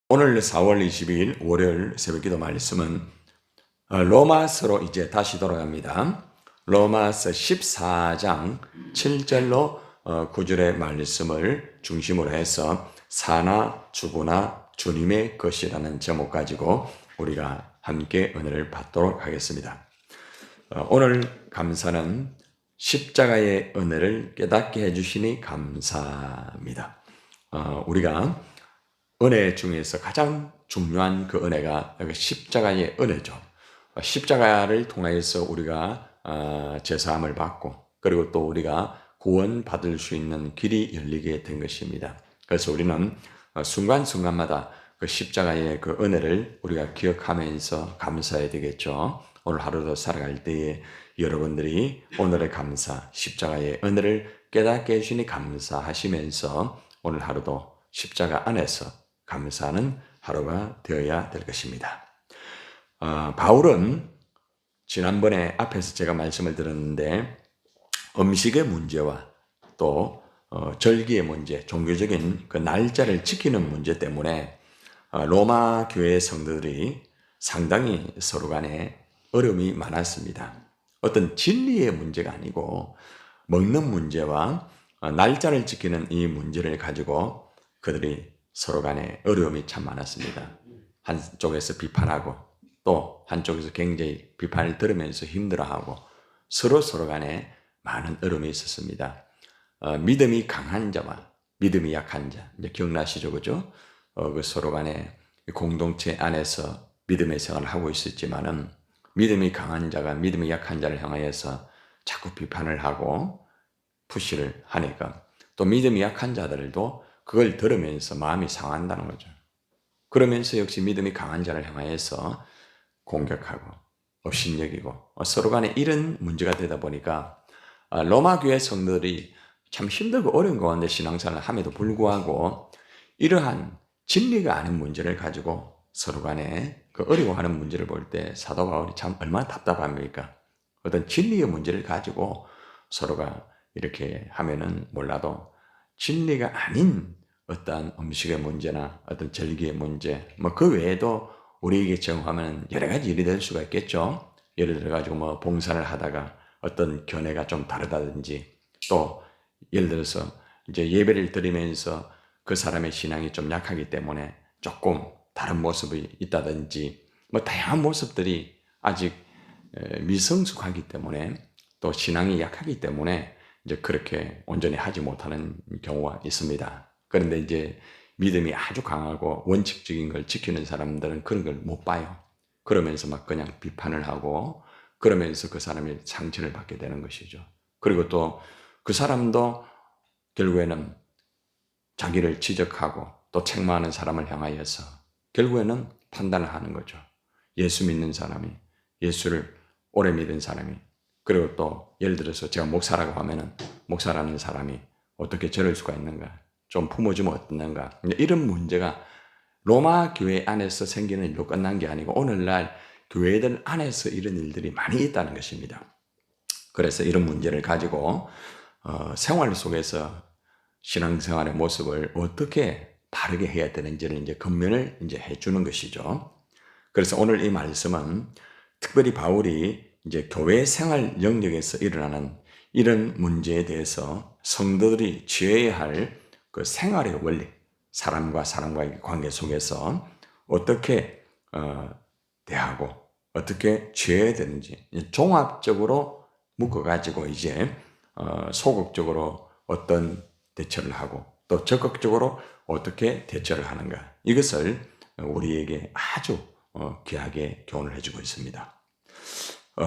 오늘 4월 22일 월요일 새벽기도 말씀은 로마서로 이제 다시 돌아갑니다. 로마서 14장 7절로 9절의 말씀을 중심으로 해서 사나 죽으나 주님의 것이라는 제목 가지고 우리가 함께 은혜를 받도록 하겠습니다. 오늘 감사는 십자가의 은혜를 깨닫게 해주시니 감사합니다. 우리가 은혜 중에서 가장 중요한 그 은혜가 십자가의 은혜죠. 십자가를 통해서 우리가 제사함을 받고 그리고 또 우리가 구원받을 수 있는 길이 열리게 된 것입니다. 그래서 우리는 순간순간마다 그 십자가의 그 은혜를 우리가 기억하면서 감사해야 되겠죠. 오늘 하루도 살아갈 때에 여러분들이 오늘의 감사, 십자가의 은혜를 깨닫게 해주시니 감사하시면서 오늘 하루도 십자가 안에서 감사하는 하루가 되어야 될 것입니다. 바울은 지난번에 앞에서 제가 말씀을 드렸는데 음식의 문제와 또 절기의 문제, 종교적인 그 날짜를 지키는 문제 때문에 로마 교회 성도들이 상당히 서로 간에 어려움이 많았습니다. 어떤 진리의 문제가 아니고 먹는 문제와 날짜를 지키는 이 문제를 가지고 그들이 서로 간에 어려움이 참 많았습니다. 한쪽에서 비판하고 또 한쪽에서 굉장히 비판을 들으면서 힘들어하고 서로 간에 많은 어려움이 있었습니다. 믿음이 강한 자와 믿음이 약한 자, 이제 기억나시죠, 그죠? 그 서로 간에 공동체 안에서 믿음의 생활을 하고 있었지만은 믿음이 강한 자가 믿음이 약한 자를 향하여서 자꾸 비판을 하고 푸시를 하니까 또 믿음이 약한 자들도 그걸 들으면서 마음이 상한다는 거죠. 그러면서 역시 믿음이 강한 자를 향하여서 공격하고 업신여기고 서로 간에 이런 문제가 되다 보니까 로마 교회 성도들이 참 힘들고 어려운 가운데 신앙생활을 함에도 불구하고 이러한 진리가 아닌 문제를 가지고 서로 간에 그 어려워하는 문제를 볼 때 사도 바울이 참 얼마나 답답합니까? 어떤 진리의 문제를 가지고 서로가 이렇게 하면은 몰라도 진리가 아닌 어떠한 음식의 문제나 어떤 절기의 문제, 뭐 그 외에도 우리에게 적용하면 여러 가지 일이 될 수가 있겠죠. 예를 들어 가지고 뭐 봉사를 하다가 어떤 견해가 좀 다르다든지 또 예를 들어서 이제 예배를 드리면서 그 사람의 신앙이 좀 약하기 때문에 조금 다른 모습이 있다든지 뭐 다양한 모습들이 아직 미성숙하기 때문에 또 신앙이 약하기 때문에 이제 그렇게 온전히 하지 못하는 경우가 있습니다. 그런데 이제 믿음이 아주 강하고 원칙적인 걸 지키는 사람들은 그런 걸 못 봐요. 그러면서 막 그냥 비판을 하고 그러면서 그 사람이 상처를 받게 되는 것이죠. 그리고 또 그 사람도 결국에는 자기를 지적하고 또 책망하는 사람을 향하여서 결국에는 판단을 하는 거죠. 예수 믿는 사람이, 예수를 오래 믿은 사람이, 그리고 또 예를 들어서 제가 목사라고 하면은 목사라는 사람이 어떻게 저럴 수가 있는가, 좀 품어주면 어떻는가, 이런 문제가 로마 교회 안에서 생기는 일로 끝난 게 아니고 오늘날 교회들 안에서 이런 일들이 많이 있다는 것입니다. 그래서 이런 문제를 가지고 생활 속에서 신앙생활의 모습을 어떻게 바르게 해야 되는지를 이제 권면을 이제 해주는 것이죠. 그래서 오늘 이 말씀은 특별히 바울이 이제 교회 생활 영역에서 일어나는 이런 문제에 대해서 성도들이 취해야 할 그 생활의 원리, 사람과 사람과의 관계 속에서 어떻게 대하고 어떻게 취해야 되는지 종합적으로 묶어가지고 이제 소극적으로 어떤 대처를 하고 또 적극적으로 어떻게 대처를 하는가, 이것을 우리에게 아주 귀하게 교훈을 해주고 있습니다.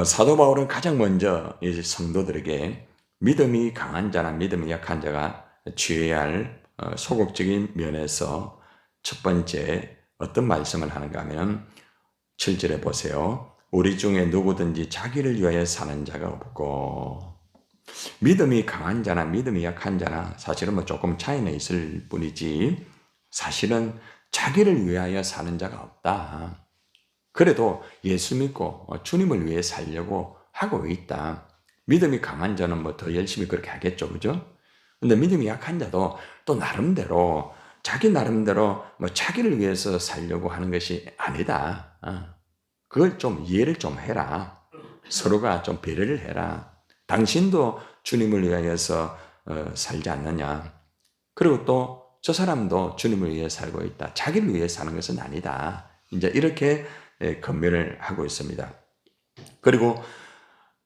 사도 바울은 가장 먼저 이 성도들에게 믿음이 강한 자나 믿음이 약한 자가 취해야 할 소극적인 면에서 첫 번째 어떤 말씀을 하는가 하면 7절에 보세요. 우리 중에 누구든지 자기를 위하여 사는 자가 없고, 믿음이 강한 자나 믿음이 약한 자나 사실은 뭐 조금 차이는 있을 뿐이지 사실은 자기를 위하여 사는 자가 없다. 그래도 예수 믿고 주님을 위해 살려고 하고 있다. 믿음이 강한 자는 뭐 더 열심히 그렇게 하겠죠, 그죠? 근데 믿음이 약한 자도 또 나름대로 자기 나름대로 뭐 자기를 위해서 살려고 하는 것이 아니다. 그걸 좀 이해를 좀 해라. 서로가 좀 배려를 해라. 당신도 주님을 위하여서 살지 않느냐. 그리고 또 저 사람도 주님을 위해 살고 있다. 자기를 위해 사는 것은 아니다. 이제 이렇게 권면을 하고 있습니다. 그리고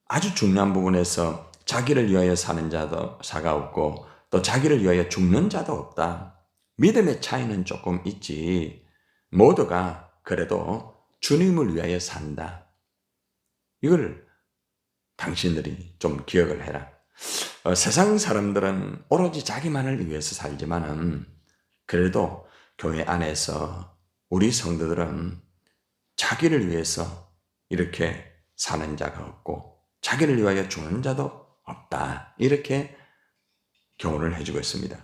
아주 중요한 부분에서 자기를 위하여 사는 자가 없고 또 자기를 위하여 죽는 자도 없다. 믿음의 차이는 조금 있지. 모두가 그래도 주님을 위하여 산다. 이걸 당신들이 좀 기억을 해라. 세상 사람들은 오로지 자기만을 위해서 살지만은 그래도 교회 안에서 우리 성도들은 자기를 위해서 이렇게 사는 자가 없고 자기를 위하여 죽는 자도 없다. 이렇게 교훈을 해주고 있습니다.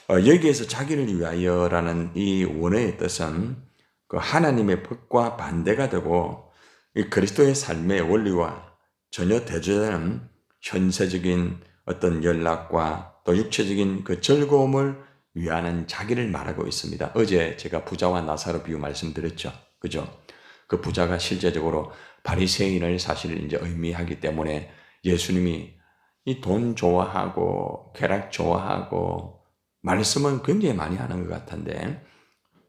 여기에서 자기를 위하여라는 이 원어의 뜻은 그 하나님의 법과 반대가 되고 이 그리스도의 삶의 원리와 전혀 대조되는 현세적인 어떤 연락과 또 육체적인 그 즐거움을 위하는 자기를 말하고 있습니다. 어제 제가 부자와 나사로 비유 말씀드렸죠. 그죠? 그 부자가 실제적으로 바리새인을 사실 이제 의미하기 때문에 예수님이 이 돈 좋아하고 쾌락 좋아하고 말씀은 굉장히 많이 하는 것 같은데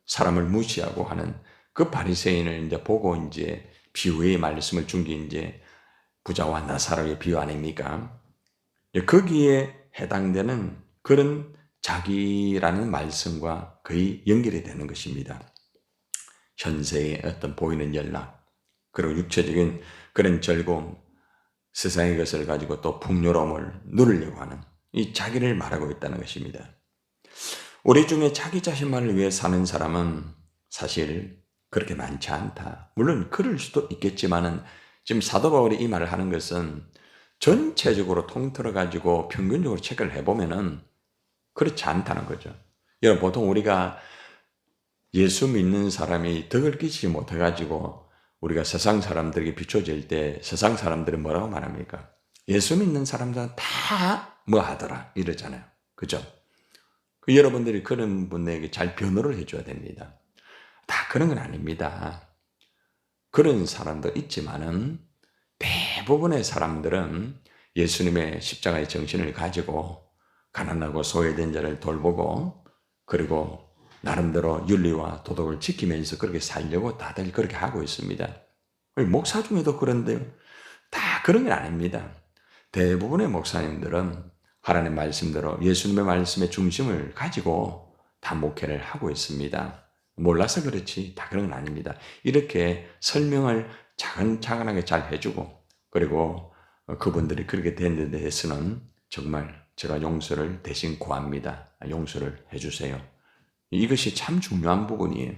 사람을 무시하고 하는 그 바리새인을 이제 보고 이제 비유의 말씀을 준 게 이제 부자와 나사로의 비유 아닙니까? 거기에 해당되는 그런 자기라는 말씀과 거의 연결이 되는 것입니다. 현세의 어떤 보이는 연락, 그리고 육체적인 그런 즐거움, 세상의 것을 가지고 또 풍요로움을 누리려고 하는 이 자기를 말하고 있다는 것입니다. 우리 중에 자기 자신만을 위해 사는 사람은 사실 그렇게 많지 않다. 물론 그럴 수도 있겠지만은 지금 사도 바울이 이 말을 하는 것은 전체적으로 통틀어 가지고 평균적으로 체크를 해보면은 그렇지 않다는 거죠. 여러분 보통 우리가 예수 믿는 사람이 덕을 끼치지 못해가지고 우리가 세상 사람들에게 비춰질 때 세상 사람들은 뭐라고 말합니까? 예수 믿는 사람들은 다 뭐 하더라 이러잖아요. 그죠? 여러분들이 그런 분에게 잘 변호를 해줘야 됩니다. 다 그런 건 아닙니다. 그런 사람도 있지만은 대부분의 사람들은 예수님의 십자가의 정신을 가지고 가난하고 소외된 자를 돌보고 그리고 나름대로 윤리와 도덕을 지키면서 그렇게 살려고 다들 그렇게 하고 있습니다. 목사 중에도 그런데요. 다 그런 건 아닙니다. 대부분의 목사님들은 하나님의 말씀대로 예수님의 말씀의 중심을 가지고 다 목회를 하고 있습니다. 몰라서 그렇지 다 그런 건 아닙니다. 이렇게 설명을 차근차근하게 잘 해주고 그리고 그분들이 그렇게 된 데 대해서는 정말 제가 용서를 대신 구합니다. 용서를 해주세요. 이것이 참 중요한 부분이에요.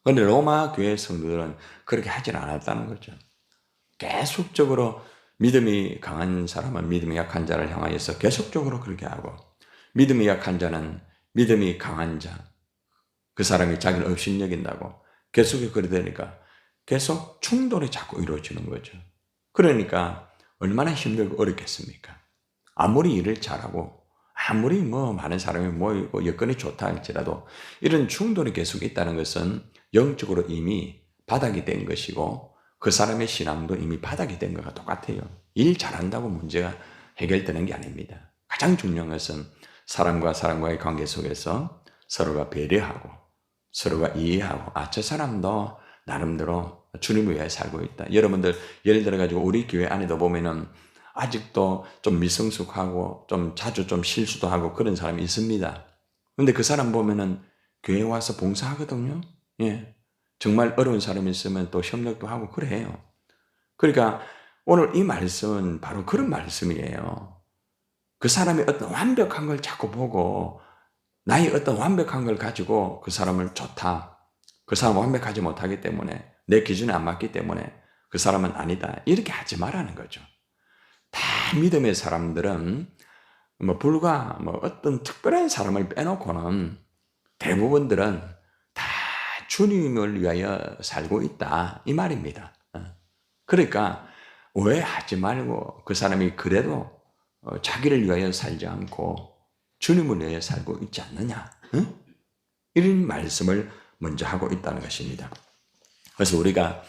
그런데 로마 교회 성도들은 그렇게 하질 않았다는 거죠. 계속적으로 믿음이 강한 사람은 믿음이 약한 자를 향하여서 계속적으로 그렇게 하고 믿음이 약한 자는 믿음이 강한 자, 그 사람이 자기를 업신여긴다고 계속 그래 되니까 계속 충돌이 자꾸 이루어지는 거죠. 그러니까 얼마나 힘들고 어렵겠습니까? 아무리 일을 잘하고 아무리 많은 사람이 모이고 여건이 좋다 할지라도 이런 충돌이 계속 있다는 것은 영적으로 이미 바닥이 된 것이고 그 사람의 신앙도 이미 바닥이 된 것과 똑같아요. 일 잘한다고 문제가 해결되는 게 아닙니다. 가장 중요한 것은 사람과 사람과의 관계 속에서 서로가 배려하고 서로가 이해하고 저 사람도 나름대로 주님을 위해 살고 있다. 여러분들 예를 들어가지고 우리 교회 안에도 보면은 아직도 좀 미성숙하고 좀 자주 좀 실수도 하고 그런 사람이 있습니다. 근데 그 사람 보면은 교회 와서 봉사하거든요. 예. 정말 어려운 사람이 있으면 또 협력도 하고 그래요. 그러니까 오늘 이 말씀은 바로 그런 말씀이에요. 그 사람이 어떤 완벽한 걸 자꾸 보고 나의 어떤 완벽한 걸 가지고 그 사람을 좋다. 그 사람은 완벽하지 못하기 때문에 내 기준에 안 맞기 때문에 그 사람은 아니다. 이렇게 하지 말라는 거죠. 다 믿음의 사람들은 불과 어떤 특별한 사람을 빼놓고는 대부분들은 다 주님을 위하여 살고 있다. 이 말입니다. 그러니까 오해하지 말고 그 사람이 그래도 자기를 위하여 살지 않고 주님을 위하여 살고 있지 않느냐. 이런 말씀을 먼저 하고 있다는 것입니다. 그래서 우리가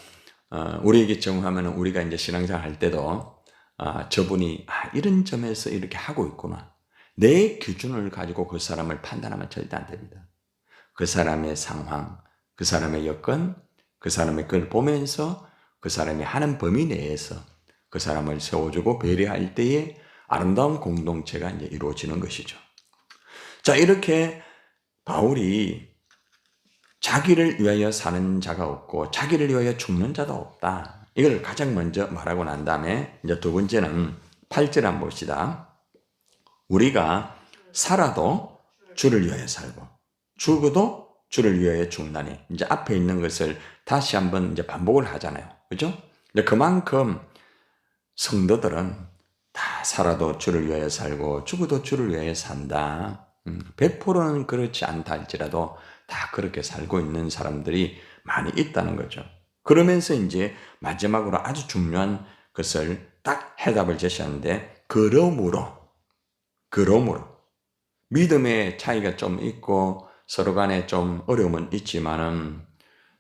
우리에게 적용하면 우리가 이제 신앙생활 할 때도 저분이 이런 점에서 이렇게 하고 있구나. 내 기준을 가지고 그 사람을 판단하면 절대 안 됩니다. 그 사람의 상황, 그 사람의 여건, 그 사람의 걸 보면서 그 사람이 하는 범위 내에서 그 사람을 세워주고 배려할 때에 아름다운 공동체가 이제 이루어지는 것이죠. 자, 이렇게 바울이 자기를 위하여 사는 자가 없고 자기를 위하여 죽는 자도 없다. 이걸 가장 먼저 말하고 난 다음에 이제 두 번째는 8절 한번 봅시다. 우리가 살아도 주를 위하여 살고 죽어도 주를 위하여 죽나니. 이제 앞에 있는 것을 다시 한번 이제 반복을 하잖아요. 그죠? 그만큼 성도들은 다 살아도 주를 위하여 살고 죽어도 주를 위하여 산다. 100%는 그렇지 않다 할지라도 다 그렇게 살고 있는 사람들이 많이 있다는 거죠. 그러면서 이제 마지막으로 아주 중요한 것을 딱 해답을 제시하는데 그러므로 믿음의 차이가 좀 있고 서로 간에 좀 어려움은 있지만은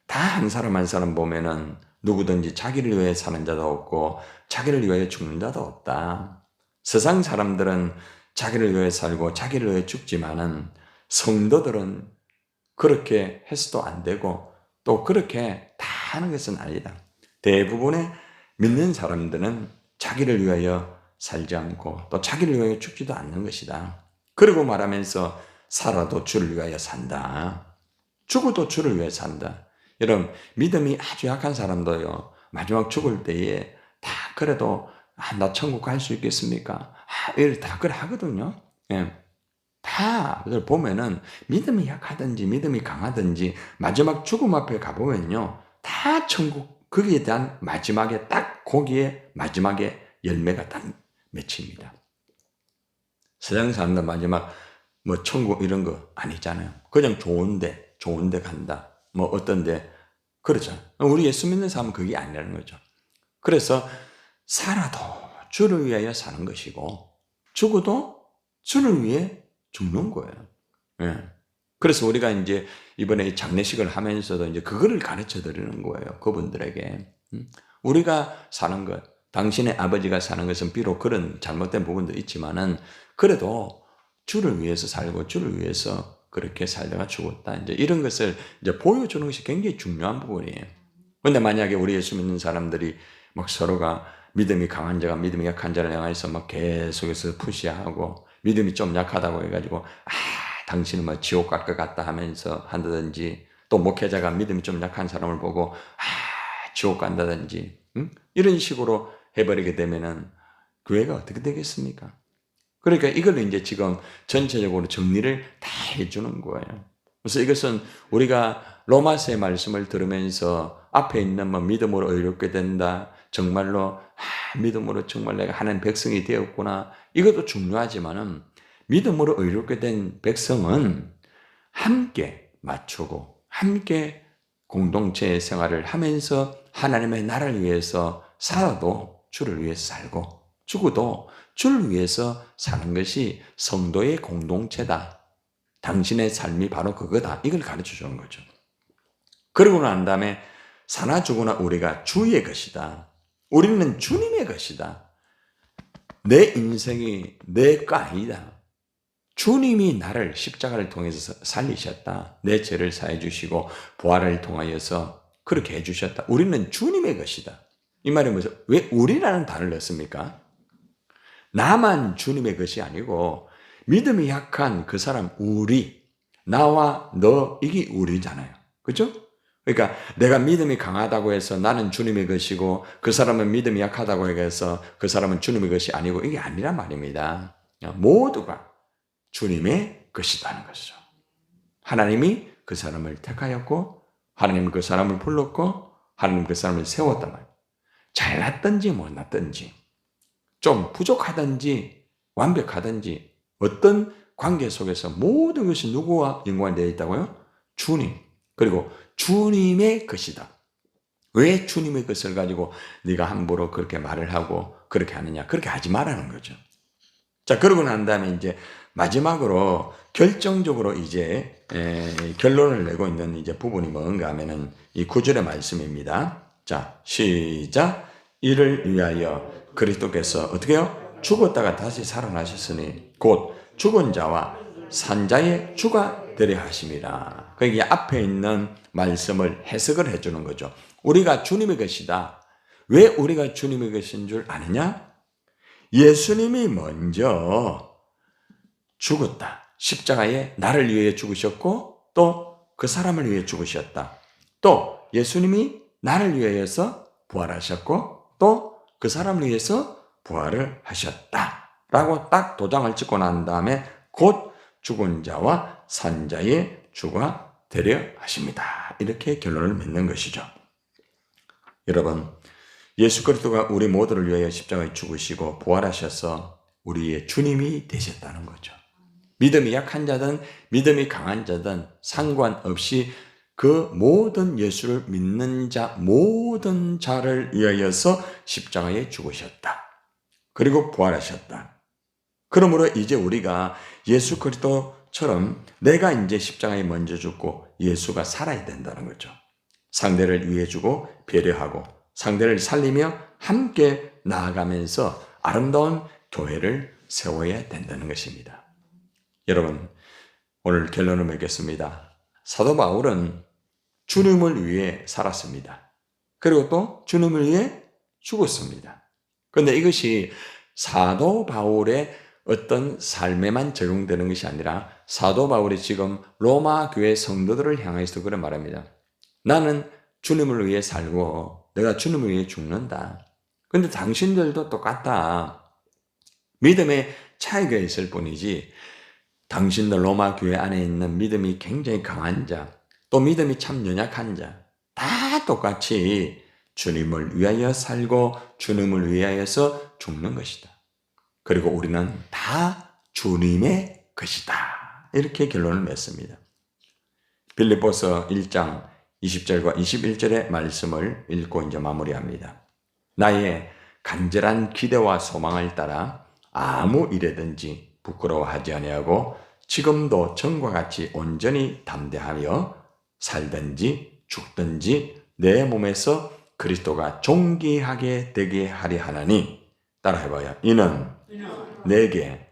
다 한 사람 한 사람 보면은 누구든지 자기를 위해 사는 자도 없고 자기를 위해 죽는 자도 없다. 세상 사람들은 자기를 위해 살고 자기를 위해 죽지만은 성도들은 그렇게 해서도 안 되고 또 그렇게 다 하는 것은 아니다. 대부분의 믿는 사람들은 자기를 위하여 살지 않고 또 자기를 위하여 죽지도 않는 것이다. 그리고 말하면서 살아도 주를 위하여 산다. 죽어도 주를 위해 산다. 여러분, 믿음이 아주 약한 사람도요, 마지막 죽을 때에 다 그래도 나 천국 갈 수 있겠습니까? 이렇게 다 그래 하거든요. 예. 다 그걸 보면은 믿음이 약하든지 믿음이 강하든지 마지막 죽음 앞에 가보면요, 다 천국, 거기에 대한 마지막에 딱 거기에 마지막에 열매가 딱 맺힙니다. 세상 사람들 마지막 뭐 천국 이런 거 아니잖아요. 그냥 좋은데 간다. 뭐 어떤데 그렇죠. 우리 예수 믿는 사람은 그게 아니라는 거죠. 그래서 살아도 주를 위하여 사는 것이고 죽어도 주를 위해 죽는 거예요. 예. 그래서 우리가 이제 이번에 장례식을 하면서도 이제 그거를 가르쳐 드리는 거예요. 그분들에게. 우리가 사는 것, 당신의 아버지가 사는 것은 비록 그런 잘못된 부분도 있지만은 그래도 주를 위해서 살고 주를 위해서 그렇게 살다가 죽었다. 이제 이런 것을 이제 보여주는 것이 굉장히 중요한 부분이에요. 그런데 만약에 우리 예수 믿는 사람들이 막 서로가 믿음이 강한 자가 믿음이 약한 자를 향해서 막 계속해서 푸시하고 믿음이 좀 약하다고 해가지고 당신은 뭐 지옥 갈 것 같다 하면서 한다든지 또 목회자가 믿음이 좀 약한 사람을 보고 지옥 간다든지 이런 식으로 해버리게 되면은 교회가 어떻게 되겠습니까? 그러니까 이걸 이제 지금 전체적으로 정리를 다 해주는 거예요. 그래서 이것은 우리가 로마서의 말씀을 들으면서 앞에 있는 뭐 믿음으로 의롭게 된다. 정말로 믿음으로 정말 내가 하나님 백성이 되었구나. 이것도 중요하지만은 믿음으로 의롭게 된 백성은 함께 맞추고 함께 공동체 생활을 하면서 하나님의 나라를 위해서 살아도 주를 위해서 살고 죽어도 주를 위해서 사는 것이 성도의 공동체다. 당신의 삶이 바로 그거다. 이걸 가르쳐 주는 거죠. 그러고 난 다음에 사나 죽으나 우리가 주의 것이다. 우리는 주님의 것이다. 내 인생이 내 거 아니다. 주님이 나를 십자가를 통해서 살리셨다. 내 죄를 사해 주시고 부활을 통하여서 그렇게 해 주셨다. 우리는 주님의 것이다. 이 말이 뭐죠? 왜 우리라는 단어를 넣습니까? 나만 주님의 것이 아니고 믿음이 약한 그 사람 우리, 나와 너 이게 우리잖아요. 그렇죠? 그러니까 내가 믿음이 강하다고 해서 나는 주님의 것이고 그 사람은 믿음이 약하다고 해서 그 사람은 주님의 것이 아니고 이게 아니란 말입니다. 모두가 주님의 것이라는 것이죠. 하나님이 그 사람을 택하였고 하나님은 그 사람을 불렀고 하나님은 그 사람을 세웠단 말이에요. 잘났든지 못났든지 좀 부족하든지 완벽하든지 어떤 관계 속에서 모든 것이 누구와 연관되어 있다고요? 주님. 그리고 주님의 것이다. 왜 주님의 것을 가지고 네가 함부로 그렇게 말을 하고 그렇게 하느냐? 그렇게 하지 말라는 거죠. 자, 그러고 난 다음에 이제 마지막으로 결정적으로 이제 결론을 내고 있는 이제 부분이 뭔가 하면은 이 9절의 말씀입니다. 자, 시작. 이를 위하여 그리스도께서 어떻게 해요? 죽었다가 다시 살아나셨으니 곧 죽은 자와 산 자의 주가 되려 하심이라. 거기 앞에 있는 말씀을 해석을 해주는 거죠. 우리가 주님의 것이다. 왜 우리가 주님의 것인 줄 아느냐? 예수님이 먼저 죽었다. 십자가에 나를 위해 죽으셨고 또 그 사람을 위해 죽으셨다. 또 예수님이 나를 위해서 부활하셨고 또 그 사람을 위해서 부활을 하셨다. 라고 딱 도장을 찍고 난 다음에 곧 죽은 자와 산 자의 주가 되려 하십니다. 이렇게 결론을 맺는 것이죠. 여러분, 예수 그리스도가 우리 모두를 위하여 십자가에 죽으시고 부활하셔서 우리의 주님이 되셨다는 거죠. 믿음이 약한 자든 믿음이 강한 자든 상관없이 그 모든 예수를 믿는 자 모든 자를 위하여서 십자가에 죽으셨다. 그리고 부활하셨다. 그러므로 이제 우리가 예수 그리스도처럼 내가 이제 십자가에 먼저 죽고 예수가 살아야 된다는 거죠. 상대를 위해 주고 배려하고 상대를 살리며 함께 나아가면서 아름다운 교회를 세워야 된다는 것입니다. 여러분, 오늘 결론을 맺겠습니다. 사도 바울은 주님을 위해 살았습니다. 그리고 또 주님을 위해 죽었습니다. 그런데 이것이 사도 바울의 어떤 삶에만 적용되는 것이 아니라 사도 바울이 지금 로마 교회 성도들을 향해서 그런 말합니다. 나는 주님을 위해 살고 내가 주님을 위해 죽는다. 그런데 당신들도 똑같다. 믿음의 차이가 있을 뿐이지 당신들 로마 교회 안에 있는 믿음이 굉장히 강한 자, 또 믿음이 참 연약한 자, 다 똑같이 주님을 위하여 살고 주님을 위하여서 죽는 것이다. 그리고 우리는 다 주님의 것이다. 이렇게 결론을 맺습니다. 빌립보서 1장 20절과 21절의 말씀을 읽고 이제 마무리합니다. 나의 간절한 기대와 소망을 따라 아무 일에든지 부끄러워하지 아니하고 지금도 전과 같이 온전히 담대하며 살든지 죽든지 내 몸에서 그리스도가 존귀하게 되게 하려 하나니 따라해봐요. 이는 내게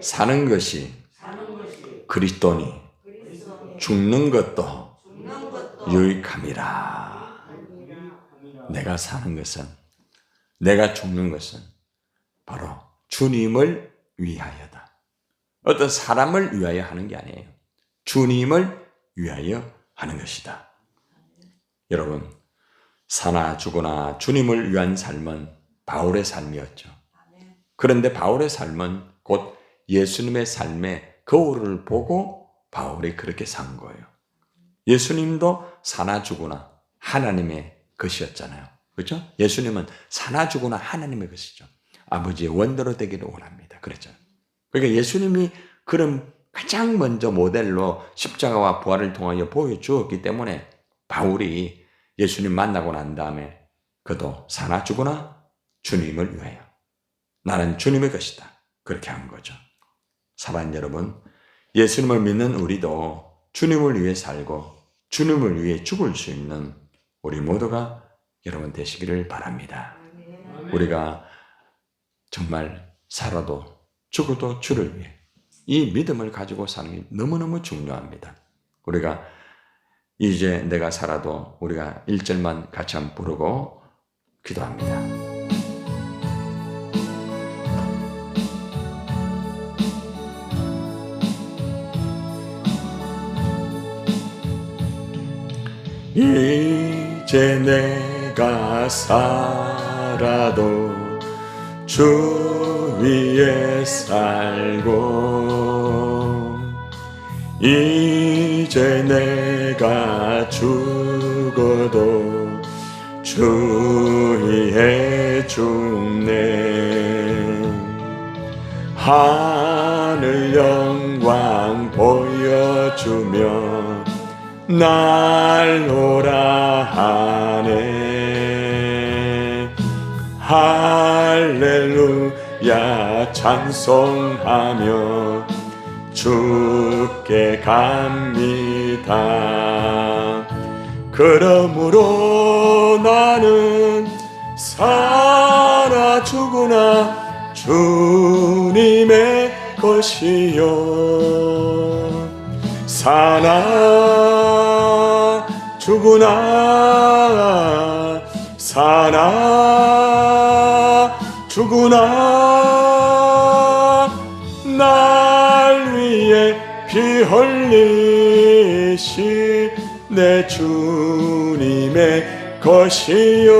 사는 것이 그리스도니 죽는 것도 유익함이라. 내가 사는 것은 내가 죽는 것은 바로 주님을 위하여다. 어떤 사람을 위하여 하는 게 아니에요. 주님을 위하여 하는 것이다. 여러분, 사나 죽으나 주님을 위한 삶은 바울의 삶이었죠. 그런데 바울의 삶은 곧 예수님의 삶의 거울을 보고 바울이 그렇게 산 거예요. 예수님도 사나 죽으나 하나님의 것이었잖아요. 그렇죠? 예수님은 사나 죽으나 하나님의 것이죠. 아버지의 원대로 되기를 원합니다. 그랬죠. 그러니까 예수님이 그런 가장 먼저 모델로 십자가와 부활을 통하여 보여주었기 때문에 바울이 예수님 만나고 난 다음에 그도 사나 죽으나 주님을 위하여 나는 주님의 것이다. 그렇게 한 거죠. 사랑하는 여러분, 예수님을 믿는 우리도 주님을 위해 살고 주님을 위해 죽을 수 있는 우리 모두가 여러분 되시기를 바랍니다. 우리가 정말 살아도 죽어도 주를 위해 이 믿음을 가지고 사는 게 너무너무 중요합니다. 우리가 이제 내가 살아도 우리가 1절만 같이 한번 부르고 기도합니다. 이제 내가 살아도 주 위에 살고 이제 내가 죽어도 주 위에 죽네. 하늘 영광 보여주며 날 오라 하네. 할렐루야 찬송하며 주께 갑니다. 그러므로 나는 살아 죽으나 주님의 것이요 사나 죽으나 사나 죽으나 날 위해 피 흘리시 내 주님의 것이요